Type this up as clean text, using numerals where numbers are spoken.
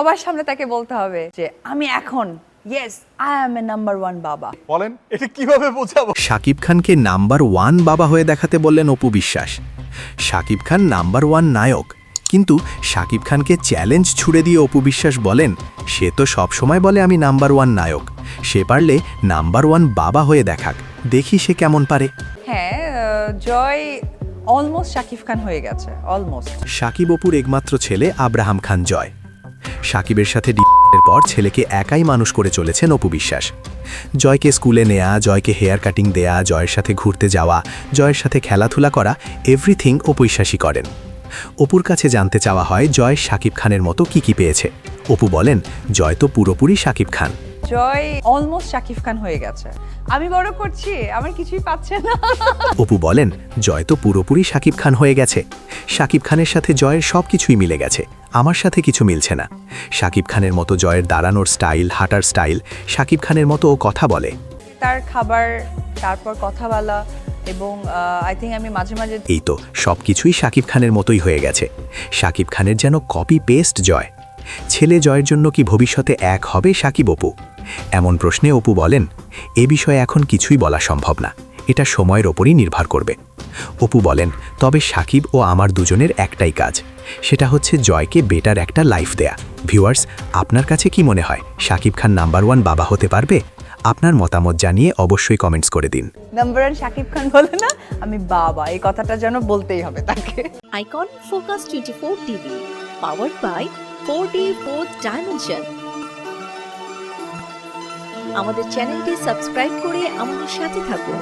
সবার সামনে তাকে বলতে হবে যে আমি এখন yes I am A number 1 বাবা। বলেন এটা কিভাবে বোঝাবো? শাকিব খানকে নাম্বার 1 বাবা হয়ে দেখাতে বললেন অপু বিশ্বাস। শাকিব খান নাম্বার 1 নায়ক, কিন্তু শাকিব খানকে চ্যালেঞ্জ ছুড়ে দিয়ে অপু বিশ্বাস বলেন সে তো সব সময় বলে আমি নাম্বার 1 নায়ক, সে পারলে নাম্বার 1 বাবা হয়ে দেখাক, দেখি সে কেমন পারে। হ্যাঁ, জয় অলমোস্ট শাকিব খান হয়ে গেছে, অলমোস্ট। শাকিব অপুর একমাত্র ছেলে আব্রাহাম খান জয়। শাকিবের সাথে এর পর ছেলেকে একাই মানুষ করে চলেছেন অপু বিশ্বাস। জয়কে স্কুলে নেয়া, জয়কে হেয়ার কাটিং দেয়া, জয়ের সাথে ঘুরতে যাওয়া, জয়ের সাথে খেলাধুলা করা, এভরিথিং অপু বিশ্বাসই করেন। অপুর কাছে জানতে চাওয়া হয় জয় শাকিব খানের মতো কি পেয়েছে। অপু বলেন জয় তো পুরোপুরি শাকিব খান। জয় অলমোস্ট শাকিব খান হয়ে গেছে, আমি বড় করছি, আমার কিছুই পাচ্ছে না। অপু বলেন জয় তো পুরোপুরি শাকিব খান হয়ে গেছে, শাকিব খানের সাথে জয়ের সব কিছুই মিলে গেছে, আমার সাথে কিছু মিলছে না। শাকিব খানের মতো জয়ের দাঁড়ানোর স্টাইল, হাঁটার স্টাইল, শাকিব খানের মতো ও কথা বলে। তার খাবার, তারপর কথা বলা, এবং আই থিঙ্ক আমি মাঝে মাঝে এই তো সব কিছুই শাকিব খানের মতোই হয়ে গেছে। শাকিব খানের যেন কপি পেস্ট জয়। ছেলে জয়ের জন্য কি ভবিষ্যতে এক হবে শাকিব অপু? এমন প্রশ্নে অপু বলেন এ বিষয়ে এখন কিছুই বলা সম্ভব না, এটা সময়ের ওপরই নির্ভর করবে। অপু বলেন তবে শাকিব ও আমার দুজনের একটাই কাজ, সেটা হচ্ছে জয়কে বেটার একটা লাইফ দেয়া। ভিউয়ার্স, আপনার কাছে কি মনে হয় শাকিব খান নাম্বার 1 বাবা হতে পারবে? আপনার মতামত জানিয়ে অবশ্যই কমেন্টস করে দিন। নাম্বার 1 শাকিব খান বলে না, আমি বাবা, এই কথাটা যেন বলতেই হবে তাকে। Icon focus 24 TV, powered by 4D Fourth Dimension। আমাদের চ্যানেলটি সাবস্ক্রাইব করে আমাদের সাথে থাকুন।